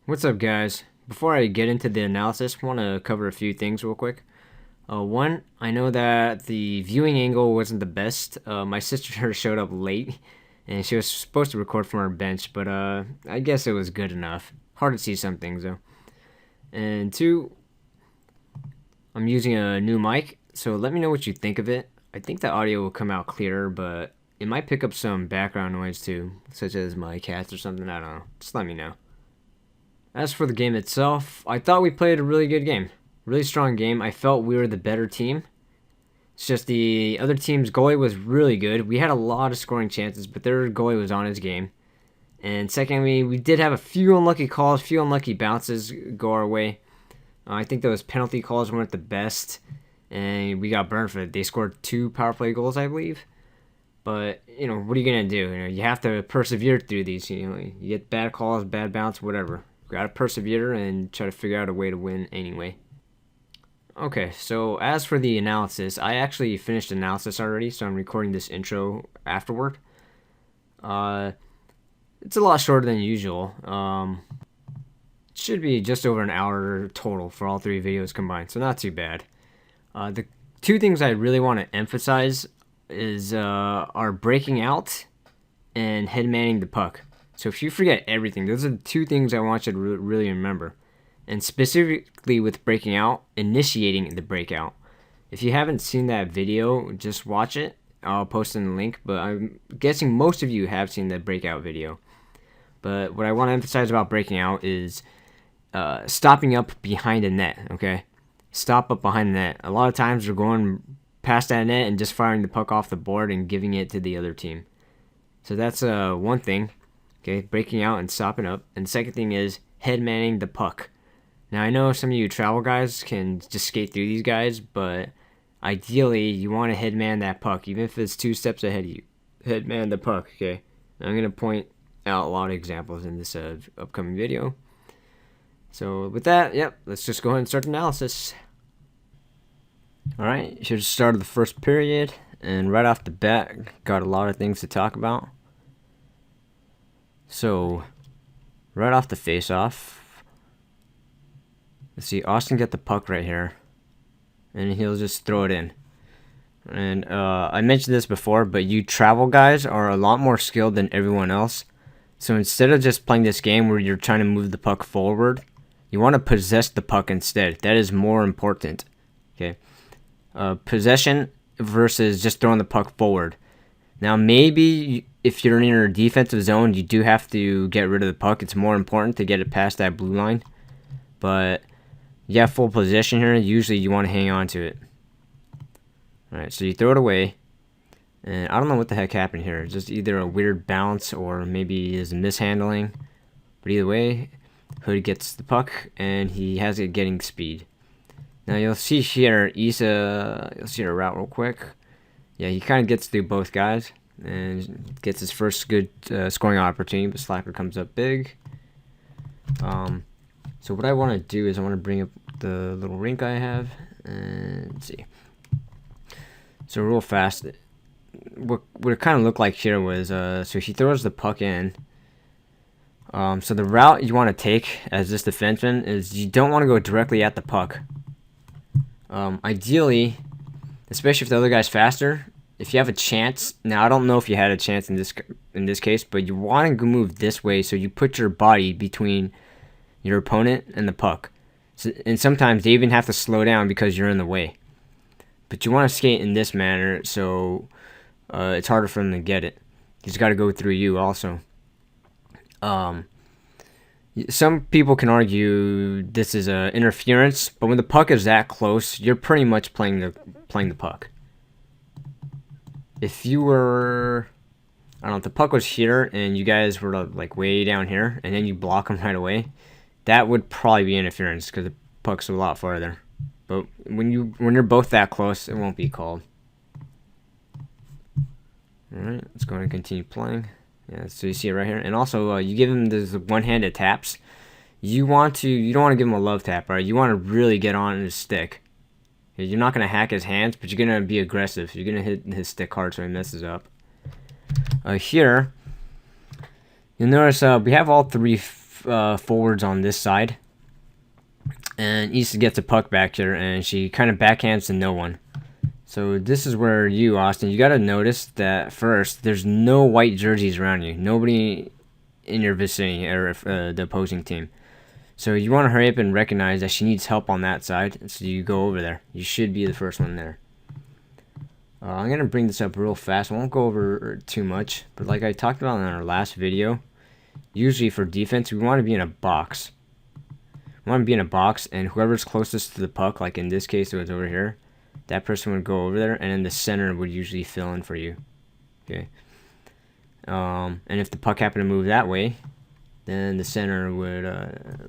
What's up, guys? Before I get into the analysis, I want to cover a few things real quick. One, I know that the viewing angle wasn't the best. My sister showed up late, and she was supposed to record from her bench, but I guess it was good enough. Hard to see some things, though. And two, I'm using a new mic, so let me know what you think of it. I think the audio will come out clearer, but it might pick up some background noise too, such as my cats or something. I don't know. Just let me know. As for the game itself, I thought we played a really good game. Really strong game. I felt we were the better team. It's just the other team's goalie was really good. We had a lot of scoring chances, but their goalie was on his game. And secondly, we did have a few unlucky calls, few unlucky bounces go our way. I think those penalty calls weren't the best, and we got burned for it. They scored 2 power play goals, I believe. But, what are you going to do? You have to persevere through these. You get bad calls, bad bounce, whatever. Gotta persevere and try to figure out a way to win anyway. Okay, so as for the analysis, I actually finished analysis already, so I'm recording this intro afterward. It's a lot shorter than usual. It should be just over an hour total for all 3 videos combined, so not too bad. The 2 things I really want to emphasize is our breaking out and head manning the puck. So if you forget everything, those are the 2 things I want you to really remember. And specifically with breaking out, initiating the breakout. If you haven't seen that video, just watch it. I'll post in the link, but I'm guessing most of you have seen that breakout video. But what I want to emphasize about breaking out is stopping up behind the net, okay? Stop up behind the net. A lot of times we're going past that net and just firing the puck off the board and giving it to the other team. So that's one thing. Okay, breaking out and stopping up. And the second thing is head manning the puck. Now, I know some of you travel guys can just skate through these guys, but ideally, you want to head man that puck, even if it's 2 steps ahead of you. Head man the puck, okay? Now, I'm going to point out a lot of examples in this upcoming video. So, with that, let's just go ahead and start the analysis. Alright, here's the start of the first period, and right off the bat, got a lot of things to talk about. So, right off the face-off, let's see, Austin got the puck right here, and he'll just throw it in. And I mentioned this before, but you travel guys are a lot more skilled than everyone else. So instead of just playing this game where you're trying to move the puck forward, you want to possess the puck instead. That is more important. Okay, possession versus just throwing the puck forward. Now, maybe if you're in your defensive zone, you do have to get rid of the puck. It's more important to get it past that blue line. But you have full possession here. Usually, you want to hang on to it. All right, so you throw it away. And I don't know what the heck happened here. Just either a weird bounce or maybe is a mishandling. But either way, Hood gets the puck, and he has it getting speed. Now, you'll see here, Issa, you'll see her route real quick. Yeah, he kind of gets through both guys and gets his first good scoring opportunity, but Slacker comes up big. So what I want to do is I want to bring up the little rink I have, and let's see. So real fast, what it kind of looked like here was, so he throws the puck in. So the route you want to take as this defenseman is you don't want to go directly at the puck. Ideally, especially if the other guy's faster, if you have a chance, now I don't know if you had a chance in this case, but you want to move this way so you put your body between your opponent and the puck. So, and sometimes they even have to slow down because you're in the way. But you want to skate in this manner so it's harder for them to get it. He's got to go through you also. Some people can argue this is interference, but when the puck is that close, you're pretty much playing the puck. If you were, I don't know, if the puck was here and you guys were like way down here, and then you block them right away, that would probably be interference because the puck's a lot farther. But when you're both that close, it won't be called. All right, let's go ahead and continue playing. Yeah, so you see it right here, and also you give him these one-handed taps. You don't want to give him a love tap, right? You want to really get on his stick. You're not going to hack his hands, but you're going to be aggressive. You're going to hit his stick hard so he messes up. Here, you'll notice we have all three forwards on this side, and Issa gets a puck back here, and she kind of backhands to no one. So this is where you, Austin, you got to notice that first, there's no white jerseys around you. Nobody in your vicinity or the opposing team. So you want to hurry up and recognize that she needs help on that side. So you go over there. You should be the first one there. I'm going to bring this up real fast. I won't go over too much. But like I talked about in our last video, usually for defense, we want to be in a box. We want to be in a box, and whoever's closest to the puck, like in this case it was over here, that person would go over there, and then the center would usually fill in for you. Okay. And if the puck happened to move that way, then the center would,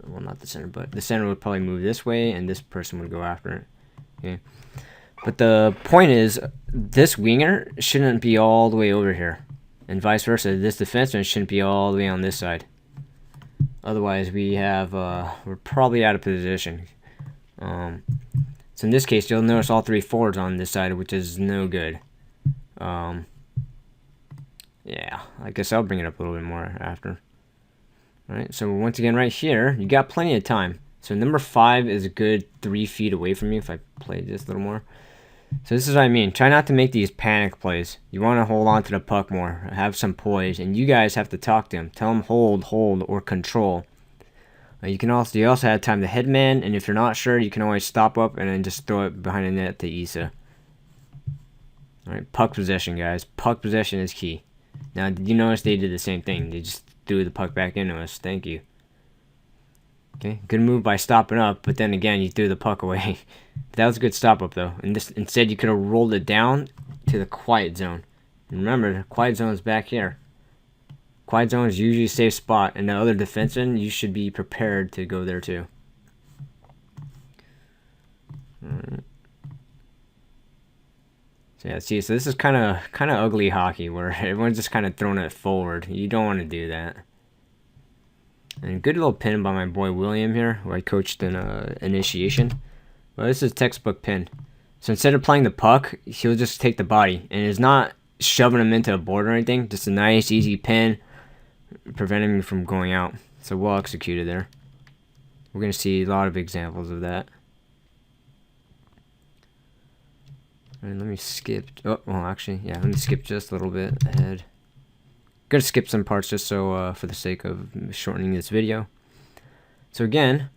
well, not the center, but the center would probably move this way, and this person would go after it. Okay. But the point is, this winger shouldn't be all the way over here, and vice versa. This defenseman shouldn't be all the way on this side. Otherwise, we're probably out of position. So in this case, you'll notice all three forwards on this side, which is no good. Yeah, I guess I'll bring it up a little bit more after. Alright, so once again, right here, you got plenty of time. So number 5 is a good 3 feet away from you if I play this a little more. So this is what I mean. Try not to make these panic plays. You want to hold on to the puck more, have some poise, and you guys have to talk to him. Tell him hold, or control. You also have time to headman, and if you're not sure, you can always stop up and then just throw it behind the net to Issa. Alright, puck possession, guys. Puck possession is key. Now, did you notice they did the same thing? They just threw the puck back into us. Thank you. Okay, good move by stopping up, but then again, you threw the puck away. That was a good stop up, though. And instead, you could have rolled it down to the quiet zone. And remember, the quiet zone is back here. Quiet zone is usually a safe spot, and the other defenseman, you should be prepared to go there too. Alright. So yeah, see, so this is kind of ugly hockey where everyone's just kind of throwing it forward. You don't want to do that. And good little pin by my boy William here, who I coached in initiation. Well, this is textbook pin. So instead of playing the puck, he'll just take the body, and it's not shoving him into a board or anything. Just a nice, easy pin, preventing me from going out. So well executed there. We're gonna see a lot of examples of that. And let me skip. Oh, well, actually, yeah. Let me skip just a little bit ahead. Gonna skip some parts just so for the sake of shortening this video. So again,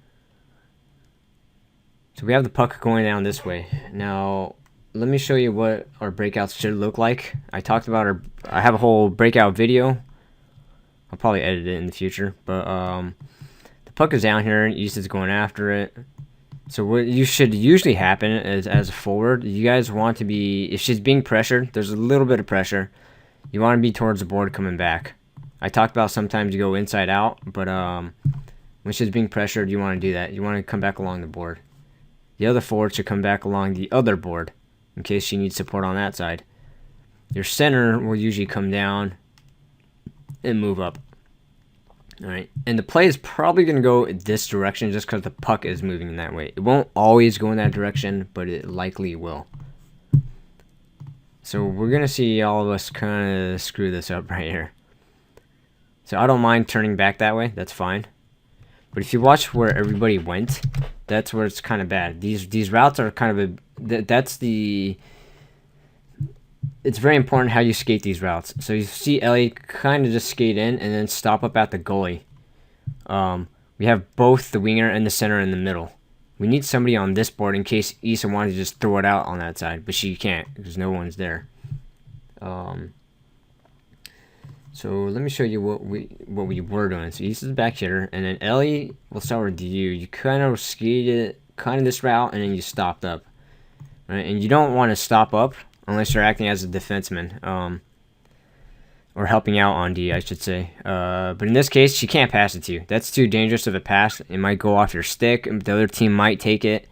so we have the puck going down this way. Now, let me show you what our breakouts should look like. I talked about I have a whole breakout video. I'll probably edit it in the future, but the puck is down here. Issa's going after it. So what you should usually happen is, as a forward, you guys want to be, if she's being pressured, there's a little bit of pressure. You want to be towards the board coming back. I talked about sometimes you go inside out, but when she's being pressured, you want to do that. You want to come back along the board. The other forward should come back along the other board in case she needs support on that side. Your center will usually come down and move up. Alright, and the play is probably going to go this direction just because the puck is moving in that way. It won't always go in that direction, but it likely will. So we're going to see all of us kind of screw this up right here. So I don't mind turning back that way. That's fine. But if you watch where everybody went, that's where it's kind of bad. These routes are kind of it's very important how you skate these routes. So you see Ellie kind of just skate in and then stop up at the goalie. We have both the winger and the center in the middle. We need somebody on this board in case Issa wanted to just throw it out on that side, but she can't because no one's there. So let me show you what we were doing. So Issa's back here, and then Ellie, we'll start with you. You kind of skated kind of this route, and then you stopped up. Right? And you don't want to stop up unless you're acting as a defenseman, or helping out on D, I should say. But in this case, she can't pass it to you. That's too dangerous of a pass. It might go off your stick, and the other team might take it.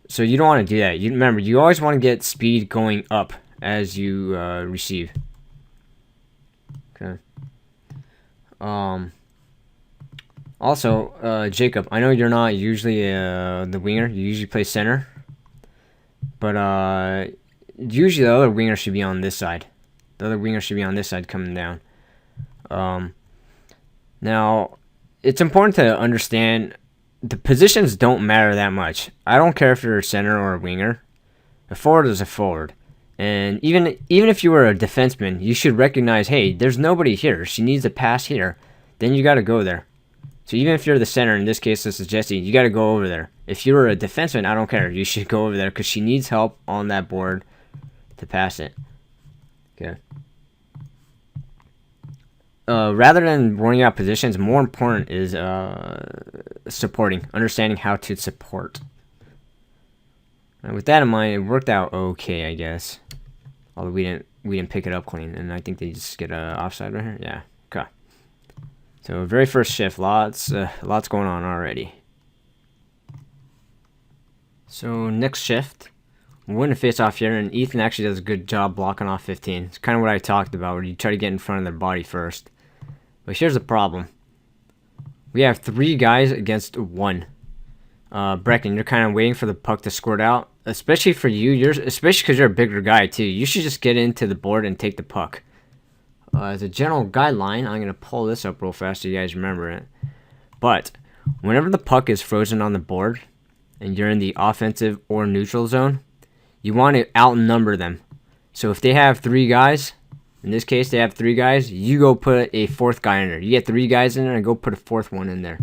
So you don't want to do that. Remember, you always want to get speed going up as you receive. Okay. Also, Jacob, I know you're not usually the winger. You usually play center. But usually the other winger should be on this side. The other winger should be on this side coming down. Now, it's important to understand the positions don't matter that much. I don't care if you're a center or a winger. A forward is a forward. And even if you were a defenseman, you should recognize, hey, there's nobody here. She needs a pass here. Then you got to go there. So even if you're the center, in this case, this is Jesse, you got to go over there. If you're a defenseman, I don't care. You should go over there because she needs help on that board to pass it. Okay. Rather than worrying out positions, more important is supporting, understanding how to support. And with that in mind, it worked out okay, I guess. Although we didn't pick it up clean, and I think they just get a offside right here. Yeah. Okay. So very first shift, lots going on already. So next shift, we're going to face off here, and Ethan actually does a good job blocking off 15. It's kind of what I talked about, where you try to get in front of their body first. But here's the problem. We have 3 guys against 1. Brecken, you're kind of waiting for the puck to squirt out, especially for you. Especially because you're a bigger guy too. You should just get into the board and take the puck. As a general guideline, I'm gonna pull this up real fast so you guys remember it. But whenever the puck is frozen on the board and you're in the offensive or neutral zone, you want to outnumber them. So if they have 3 guys, in this case they have 3 guys, you go put a 4th guy in there. You get 3 guys in there and go put a 4th one in there.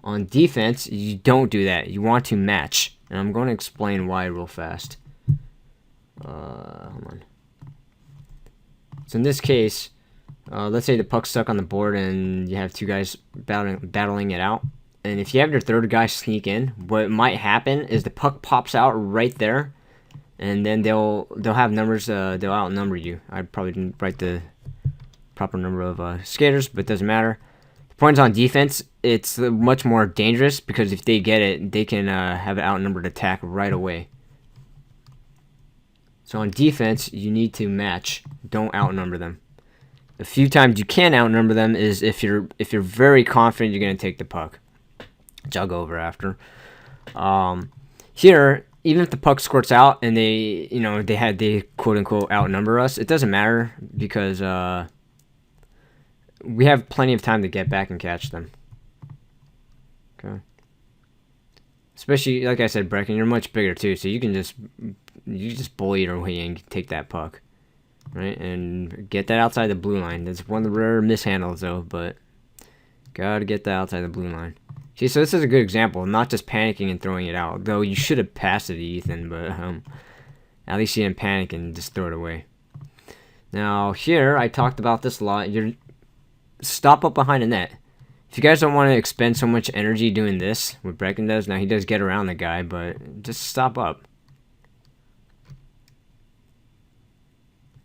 On defense, you don't do that. You want to match. And I'm going to explain why real fast. Hold on. So in this case, let's say the puck's stuck on the board and you have 2 guys battling it out. And if you have your 3rd guy sneak in, what might happen is the puck pops out right there. And then they'll have numbers, they'll outnumber you. I probably didn't write the proper number of skaters, but it doesn't matter. Points on defense, it's much more dangerous because if they get it, they can have an outnumbered attack right away. So on defense, you need to match. Don't outnumber them. A few times you can outnumber them is if you're very confident you're going to take the puck, which I'll go over after. Here, even if the puck squirts out and they quote unquote outnumber us, it doesn't matter because we have plenty of time to get back and catch them. Okay. Especially, like I said, Brecken, you're much bigger too, so you just bully your way and take that puck, right? And get that outside the blue line. That's one of the rare mishandles though, but gotta get that outside the blue line. See, so this is a good example, not just panicking and throwing it out. Though you should have passed it to Ethan, but at least you didn't panic and just throw it away. Now here, I talked about this a lot. Stop up behind the net. If you guys don't want to expend so much energy doing this, what Brecken does, now he does get around the guy, but just stop up.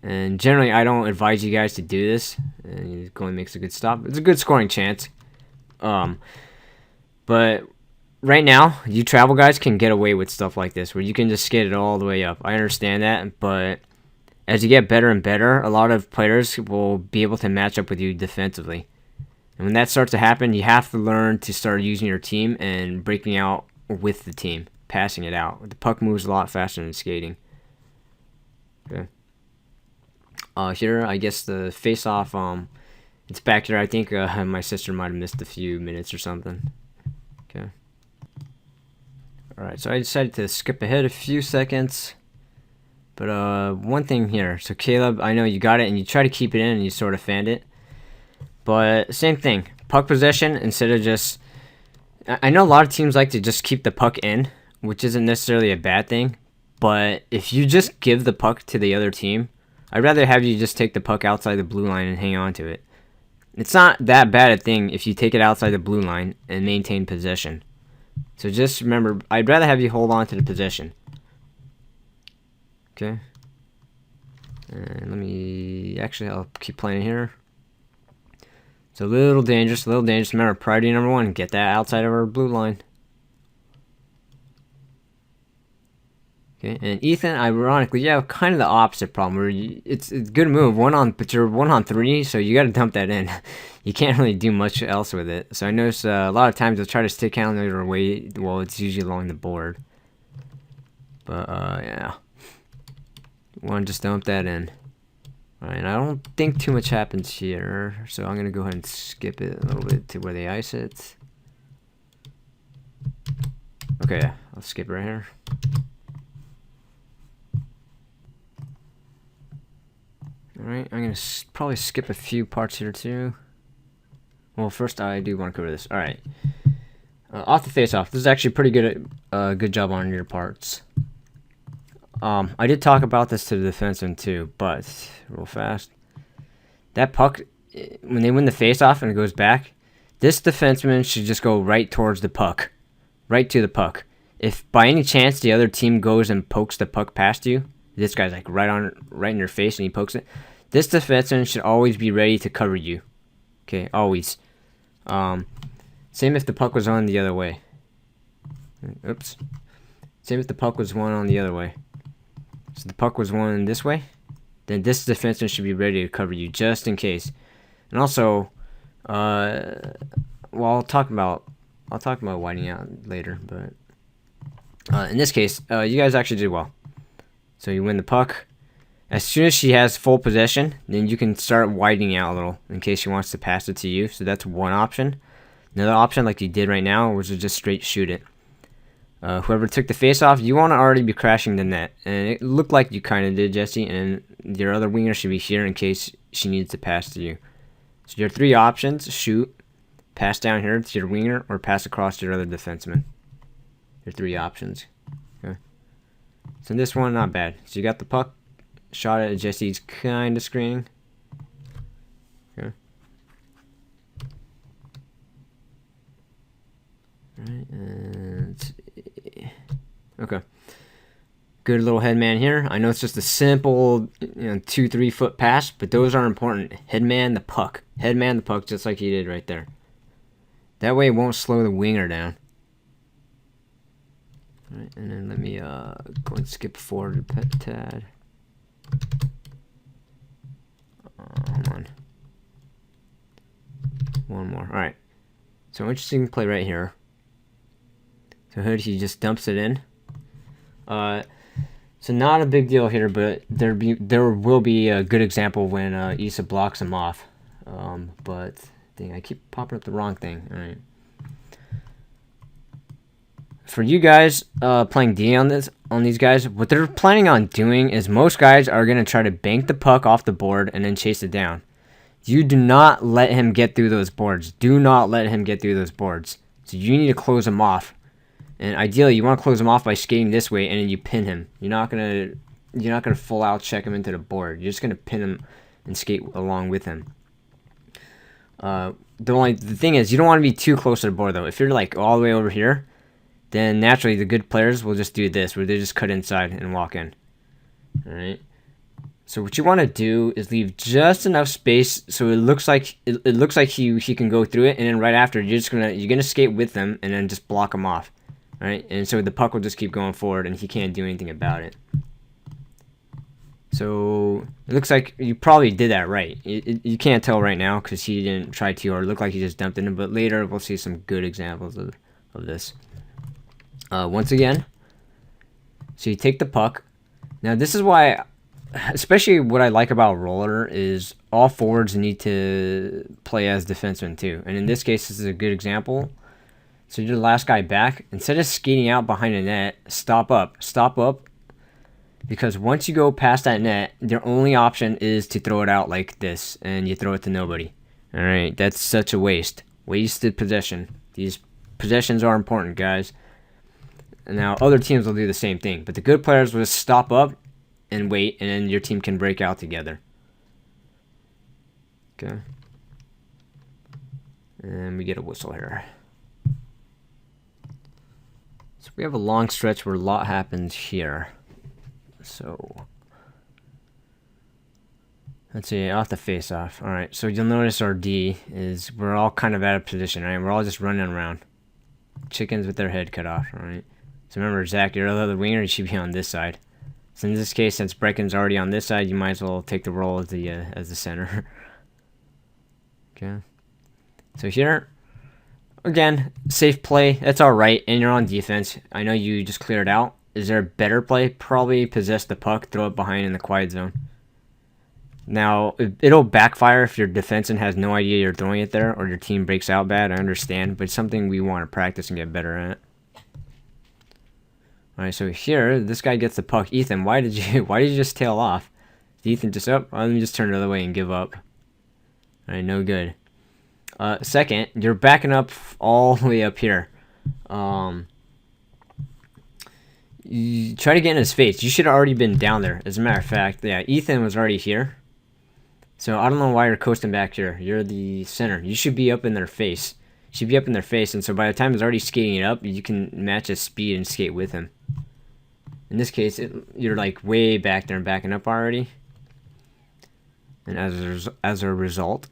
And generally, I don't advise you guys to do this. And it only makes a good stop. It's a good scoring chance. But right now, you travel guys can get away with stuff like this, where you can just skate it all the way up. I understand that, but as you get better and better, a lot of players will be able to match up with you defensively. And when that starts to happen, you have to learn to start using your team and breaking out with the team, passing it out. The puck moves a lot faster than skating. Okay. Here, I guess the face-off, it's back here. I think my sister might have missed a few minutes or something. Okay. Alright, so I decided to skip ahead a few seconds. But one thing here. So Caleb, I know you got it and you try to keep it in and you sort of fanned it. But same thing. Puck possession instead of just... I know a lot of teams like to just keep the puck in, which isn't necessarily a bad thing. But if you just give the puck to the other team, I'd rather have you just take the puck outside the blue line and hang on to it. It's not that bad a thing if you take it outside the blue line and maintain possession. So just remember, I'd rather have you hold on to the possession. Okay. And I'll keep playing here. It's a little dangerous, Remember, priority number 1, get that outside of our blue line. Okay, and Ethan, ironically, you have kind of the opposite problem, where it's a good move, but you're 1 on 3, so you got to dump that in. You can't really do much else with it. So I notice a lot of times they'll try to stick out the other way. Well, it's usually along the board. But yeah, you want to just dump that in. Alright, I don't think too much happens here, so I'm gonna go ahead and skip it a little bit to where they ice it. Okay, I'll skip right here. Alright, I'm gonna probably skip a few parts here too. Well, first I do want to cover this. Alright. Off the face-off. This is actually pretty good. Good job on your parts. I did talk about this to the defenseman too, but real fast. That puck, when they win the face-off and it goes back, this defenseman should just go right towards the puck, right to the puck. If by any chance the other team goes and pokes the puck past you, this guy's like right in your face and he pokes it. This defenseman should always be ready to cover you. Okay, always. Same if the puck was on the other way. Oops. Same if the puck was one on the other way. So the puck was one this way, then this defenseman should be ready to cover you just in case. And also, well, I'll talk about widening out later, but in this case, you guys actually did well. So you win the puck. As soon as she has full possession, then you can start widening out a little in case she wants to pass it to you. So that's one option. Another option, like you did right now, was to just straight shoot it. Whoever took the face off, you want to already be crashing the net. And it looked like you kind of did, Jesse. And your other winger should be here in case she needs to pass to you. So your three options: shoot, pass down here to your winger, or pass across to your other defenseman. Your three options. Okay. So this one, not bad. So you got the puck, shot at Jesse's kind of screening. Okay. Alright, and okay. Good little headman here. I know it's just a simple, 2-3 foot pass, but those are important. Headman the puck. Headman the puck just like he did right there. That way it won't slow the winger down. Alright, and then let me go and skip forward a tad. Hold on. One more. Alright. So interesting play right here. So Hood, he just dumps it in. So not a big deal here, but there will be a good example when Issa blocks him off. But dang, I keep popping up the wrong thing. All right. For you guys playing D on these guys, what they're planning on doing is most guys are gonna try to bank the puck off the board and then chase it down. You do not let him get through those boards. Do not let him get through those boards. So you need to close him off. And ideally, you want to close him off by skating this way, and then you pin him. You're not gonna full out check him into the board. You're just gonna pin him and skate along with him. The thing is, you don't want to be too close to the board though. If you're like all the way over here, then naturally the good players will just do this, where they just cut inside and walk in. All right. So what you want to do is leave just enough space so it looks like he can go through it, and then right after you're gonna skate with them and then just block him off. Alright, and so the puck will just keep going forward and he can't do anything about it. So it looks like you probably did that right. You can't tell right now because he didn't try to, or it looked like he just dumped it in, but later we'll see some good examples of this. Once again, so you take the puck. Now this is why, especially what I like about roller is all forwards need to play as defensemen too. And in this case, this is a good example. So you're the last guy back. Instead of skating out behind the net, stop up. Because once you go past that net, their only option is to throw it out like this, and you throw it to nobody. All right, that's such a waste. Wasted possession. These possessions are important, guys. And now other teams will do the same thing, but the good players will just stop up and wait, and then your team can break out together. Okay. And we get a whistle here. So we have a long stretch where a lot happens here. So let's see, off the face off. Alright, so you'll notice our D is we're all kind of out of position, right? We're all just running around. Chickens with their head cut off, alright? So remember, Zach, your other winger, you should be on this side. So in this case, since Brecken's already on this side, you might as well take the role as the center. Okay. So here, again, safe play. That's all right, and you're on defense. I know you just cleared out. Is there a better play? Probably possess the puck, throw it behind in the quiet zone. Now, it'll backfire if your defenseman has no idea you're throwing it there or your team breaks out bad. I understand, but it's something we want to practice and get better at. All right, so here, this guy gets the puck. Ethan, why did you just tail off? Ethan just up. Let me just turn the other way and give up. All right, no good. Second, you're backing up all the way up here. You try to get in his face. You should have already been down there. As a matter of fact, yeah, Ethan was already here. So I don't know why you're coasting back here. You're the center. You should be up in their face. You should be up in their face, and so by the time he's already skating it up, you can match his speed and skate with him. In this case, you're like way back there and backing up already. And as a result,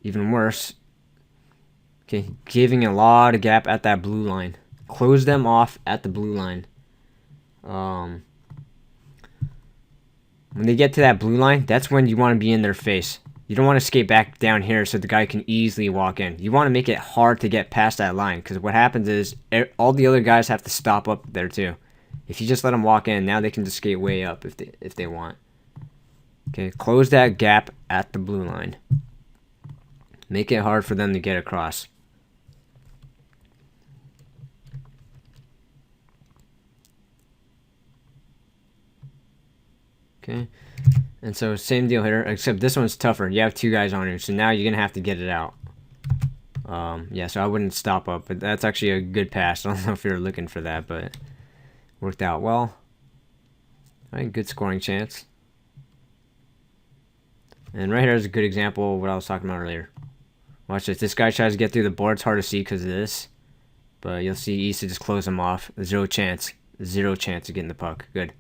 even worse, okay, giving a lot of gap at that blue line. Close them off at the blue line. When they get to that blue line, that's when you want to be in their face. You don't want to skate back down here so the guy can easily walk in. You want to make it hard to get past that line, because what happens is all the other guys have to stop up there too. If you just let them walk in, now they can just skate way up if they want. Okay, close that gap at the blue line. Make it hard for them to get across. Okay, and so same deal here, except this one's tougher. You have two guys on you, so now you're gonna have to get it out. Yeah, so I wouldn't stop up, but that's actually a good pass. I don't know if you're looking for that, but worked out well. All right, good scoring chance. And right here is a good example of what I was talking about earlier. Watch this. This guy tries to get through the board. It's hard to see because of this, but you'll see Issa just close him off. Zero chance of getting the puck. Good.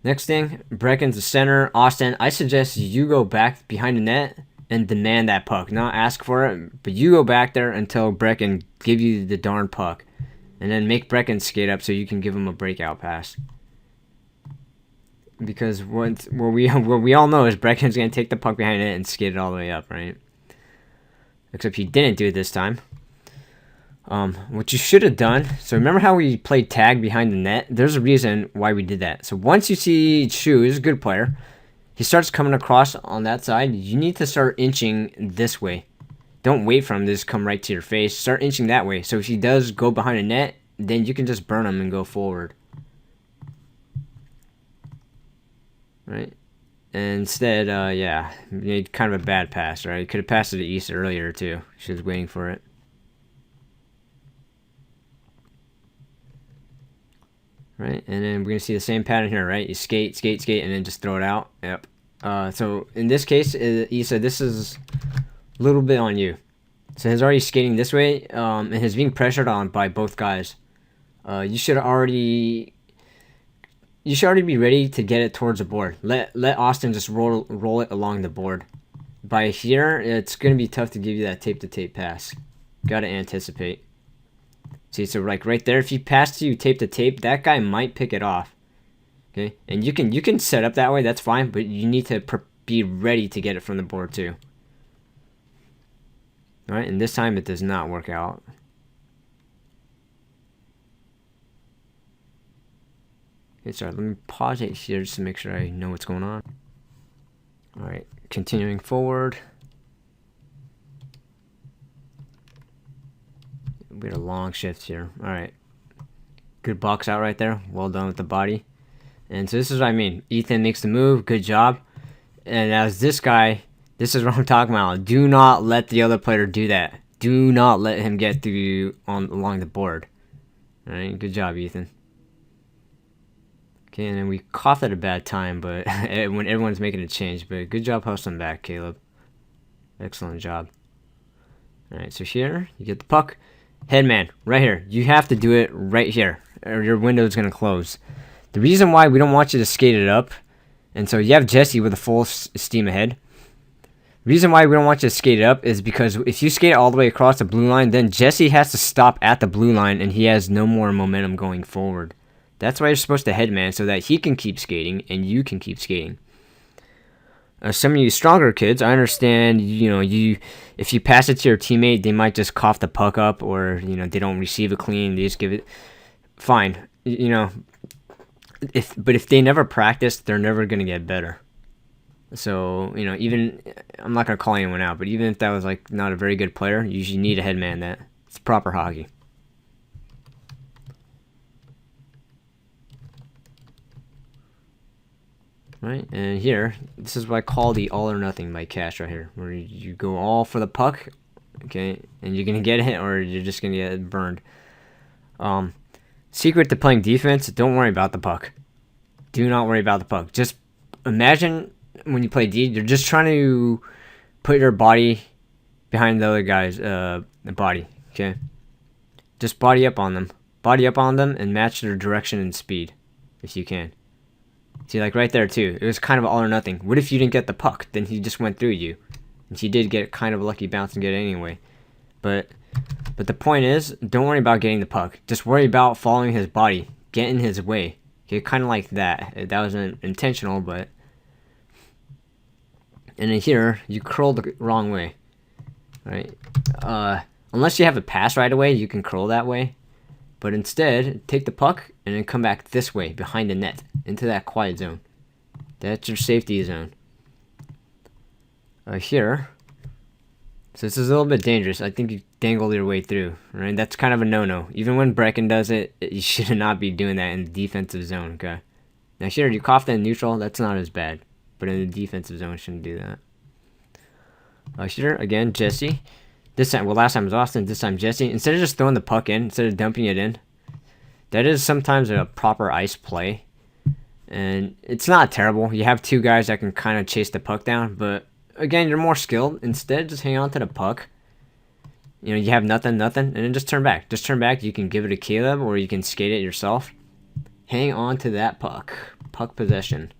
Next thing, Brecken's the center. Austin, I suggest you go back behind the net and demand that puck. Not ask for it, but you go back there until Brecken give you the darn puck. And then make Brecken skate up so you can give him a breakout pass. Because what we all know is Brecken's going to take the puck behind it and skate it all the way up, right? Except he didn't do it this time. What you should have done, so remember how we played tag behind the net? There's a reason why we did that. So once you see Chu is a good player, he starts coming across on that side, you need to start inching this way. Don't wait for him to just come right to your face. Start inching that way. So if he does go behind the net, then you can just burn him and go forward. Right? And instead, yeah, made kind of a bad pass, right? You could have passed it to East earlier too. She was waiting for it. Right, and then we're going to see the same pattern here, right? You skate, and then just throw it out. Yep. So in this case, Issa, this is a little bit on you. So he's already skating this way, and he's being pressured on by both guys. You should already be ready to get it towards the board. Let Austin just roll it along the board. By here, it's going to be tough to give you that tape-to-tape pass. Got to anticipate. See, so like right there, if you pass to you tape to tape, that guy might pick it off. Okay, and you can set up that way. That's fine, but you need to be ready to get it from the board too. All right, and this time it does not work out. Okay, sorry. Let me pause it here just to make sure I know what's going on. All right, continuing forward. We had a long shift here. All right. Good box out right there. Well done with the body. And so this is what I mean. Ethan makes the move. Good job. And as this guy, this is what I'm talking about. Do not let the other player do that. Do not let him get through you along the board. All right. Good job, Ethan. Okay, and then we coughed at a bad time, but when everyone's making a change. But good job hustling back, Caleb. Excellent job. All right. So here, you get the puck. Headman, right here. You have to do it right here, or your window is going to close. The reason why we don't want you to skate it up, and so you have Jesse with a full steam ahead. The reason why we don't want you to skate it up is because if you skate it all the way across the blue line, then Jesse has to stop at the blue line, and he has no more momentum going forward. That's why you're supposed to headman, so that he can keep skating, and you can keep skating. Some of you stronger kids, I understand, if you pass it to your teammate, they might just cough the puck up, or, they don't receive it clean, they just give it, fine. if they never practice, they're never gonna get better. So, even I'm not gonna call anyone out, but even if that was like not a very good player, you usually need a headman that it's proper hockey. Right, and here, this is what I call the all or nothing by Cash right here, where you go all for the puck, okay, and you're gonna get it or you're just gonna get burned. Secret to playing defense: don't worry about the puck. Do not worry about the puck. Just imagine when you play D, you're just trying to put your body behind the other guy's body, okay? Just body up on them. Body up on them and match their direction and speed, if you can. See, like right there too, it was kind of all or nothing. What if you didn't get the puck? Then he just went through you. And he did get kind of a lucky bounce and get it anyway. But the point is, don't worry about getting the puck. Just worry about following his body. Get in his way. Okay, kind of like that. That wasn't intentional, but... And in here, you curl the wrong way. Right? Unless you have a pass right away, you can curl that way. But instead, take the puck and then come back this way, behind the net, into that quiet zone. That's your safety zone. Here, so this is a little bit dangerous. I think you dangle your way through, right? That's kind of a no-no. Even when Brecken does it, you should not be doing that in the defensive zone, okay? Now here, you cough that in neutral, that's not as bad. But in the defensive zone, you shouldn't do that. Here, again, Jesse. This time, well, last time was Austin, this time Jesse. Instead of just throwing the puck in, instead of dumping it in, that is sometimes a proper ice play. And it's not terrible. You have two guys that can kind of chase the puck down, but again, you're more skilled. Instead, just hang on to the puck. You have nothing, and then just turn back. Just turn back. You can give it to Caleb, or you can skate it yourself. Hang on to that puck. Puck possession.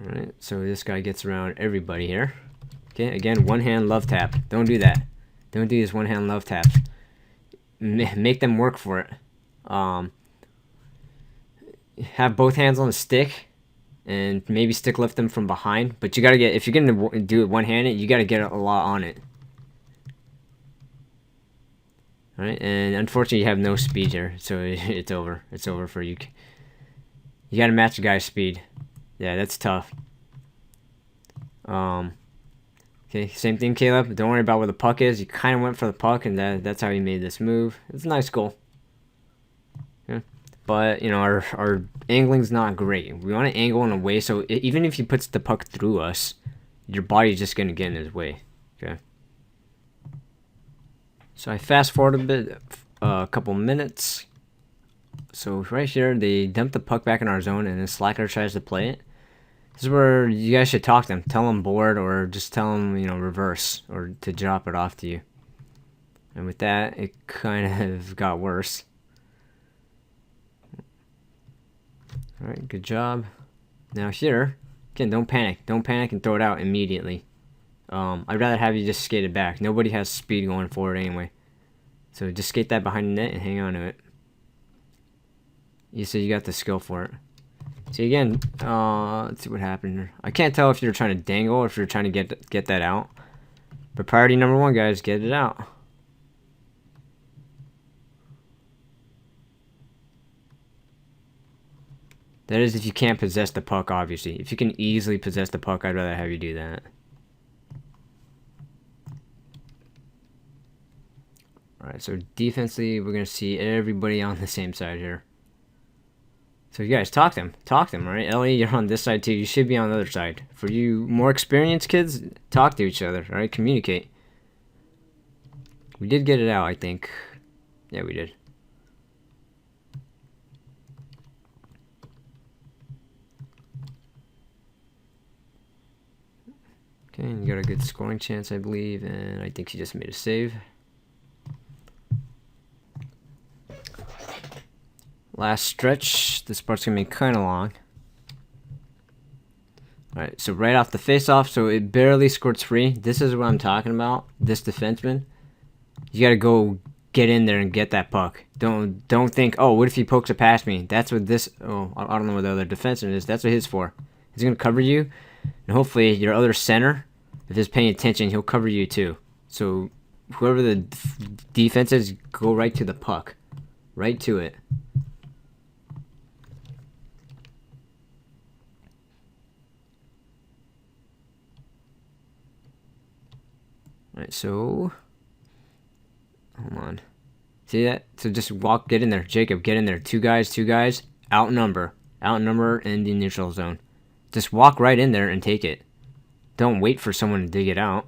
Alright, so this guy gets around everybody here. Okay, again, one hand love tap. Don't do that. Don't do these one hand love taps. Make them work for it. Have both hands on the stick and maybe stick lift them from behind. But you gotta get, if you're gonna do it one handed, you gotta get a lot on it. Alright, and unfortunately you have no speed here, so it's over. It's over for you. You gotta match the guy's speed. Yeah, that's tough. Okay, same thing, Caleb. Don't worry about where the puck is. You kind of went for the puck, and that's how he made this move. It's a nice goal. Yeah. But, our angling's not great. We want to angle in a way so even if he puts the puck through us, your body's just going to get in his way. Okay. So I fast forward a bit, a couple minutes. So right here, they dump the puck back in our zone, and then Slacker tries to play it. This is where you guys should talk to them. Tell them board, or just tell them, reverse, or to drop it off to you. And with that, it kind of got worse. Alright, good job. Now here, again, don't panic. Don't panic and throw it out immediately. I'd rather have you just skate it back. Nobody has speed going forward anyway. So just skate that behind the net and hang on to it. You said you got the skill for it. See again, let's see what happened here. I can't tell if you're trying to dangle or if you're trying to get that out. But priority number one, guys, get it out. That is if you can't possess the puck, obviously. If you can easily possess the puck, I'd rather have you do that. Alright, so defensively, we're going to see everybody on the same side here. So you guys, talk to them. Talk to them, right? Ellie, you're on this side too. You should be on the other side. For you more experienced kids, talk to each other, right? Communicate. We did get it out, I think. Yeah, we did. Okay, and you got a good scoring chance, I believe, and I think he just made a save. Last stretch. This part's gonna be kind of long. Alright, so right off the face-off, so it barely squirts free. This is what I'm talking about. This defenseman. You gotta go get in there and get that puck. Don't think, oh, what if he pokes it past me? That's what this, oh, I don't know what the other defenseman is. That's what he's for. He's gonna cover you, and hopefully your other center, if he's paying attention, he'll cover you too. So whoever the defense is, go right to the puck. Right to it. Alright, so... Hold on. See that? So just walk, get in there. Jacob, get in there. Two guys. Outnumber. Outnumber in the neutral zone. Just walk right in there and take it. Don't wait for someone to dig it out.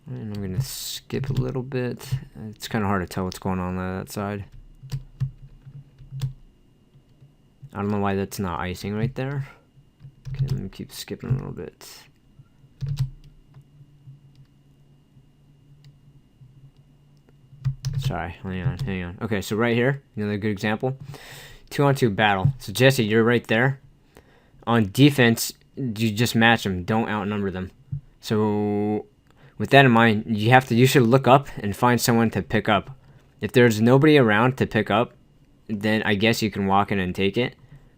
And I'm going to skip a little bit. It's kind of hard to tell what's going on that side. I don't know why that's not icing right there. Okay, let me keep skipping a little bit. Sorry, hang on. Okay, so right here, another good example. 2-on-2 battle. So Jesse, you're right there. On defense, you just match them. Don't outnumber them. So with that in mind, you should look up and find someone to pick up. If there's nobody around to pick up, then I guess you can walk in and take it.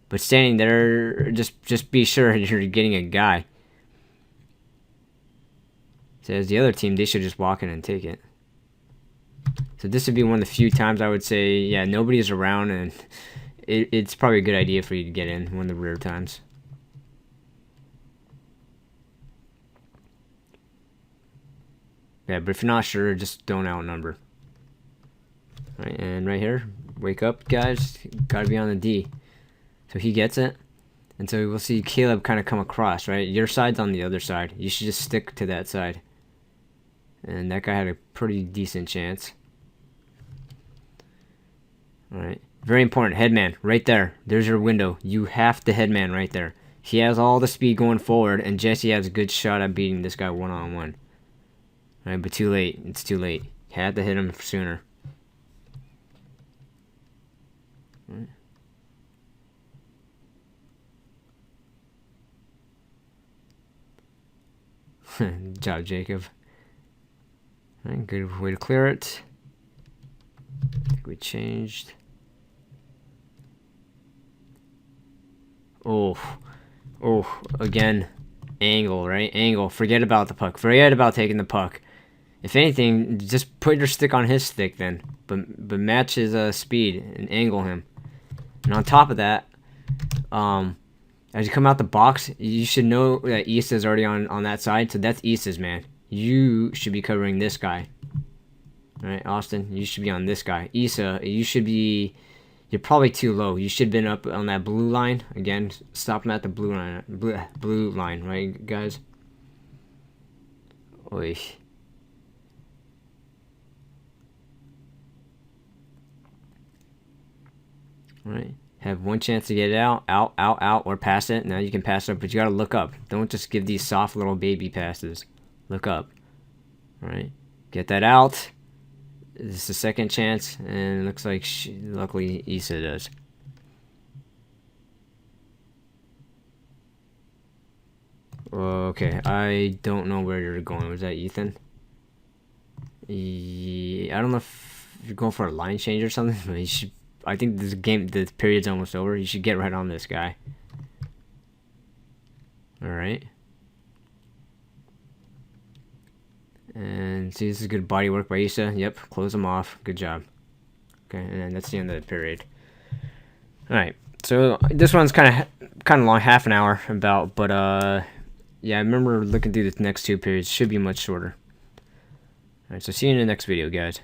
But standing there, just be sure you're getting a guy. So as the other team, they should just walk in and take it. So this would be one of the few times I would say, yeah, nobody's around, and it's probably a good idea for you to get in one of the rare times. Yeah, but if you're not sure, just don't outnumber. All right, and right here, wake up, guys. Gotta be on the D. So he gets it. And so we'll see Caleb kind of come across, right? Your side's on the other side. You should just stick to that side. And that guy had a pretty decent chance. Alright. Very important. Headman. Right there. There's your window. You have to headman right there. He has all the speed going forward, and Jesse has a good shot at beating this guy one-on-one. Alright, but too late. It's too late. Had to hit him sooner. Alright. Good job, Jacob. Alright, good way to clear it. I think we changed. Oh, again, angle, right? Angle. Forget about the puck. Forget about taking the puck. If anything, just put your stick on his stick then. But match his speed and angle him. And on top of that, as you come out the box, you should know that Issa's already on that side. So that's Issa's man. You should be covering this guy. Alright, Austin, you should be on this guy. Issa, you should be... You're probably too low. You should have been up on that blue line. Again, stop him at the blue line. Blue line, right, guys? Oy. Alright. Have one chance to get it out, or pass it. Now you can pass it up, but you gotta look up. Don't just give these soft little baby passes. Look up. Alright. Get that out. This is the second chance, and it looks like, luckily, Issa does. Okay, I don't know where you're going. Was that Ethan? Yeah, I don't know if you're going for a line change or something, but you should... I think this game, the period's almost over. You should get right on this guy. Alright. And see, this is good body work by Issa. Yep, close him off. Good job. Okay, and that's the end of the period. Alright, so this one's kind of long, half an hour about, but yeah, I remember looking through the next two periods. Should be much shorter. Alright, so see you in the next video, guys.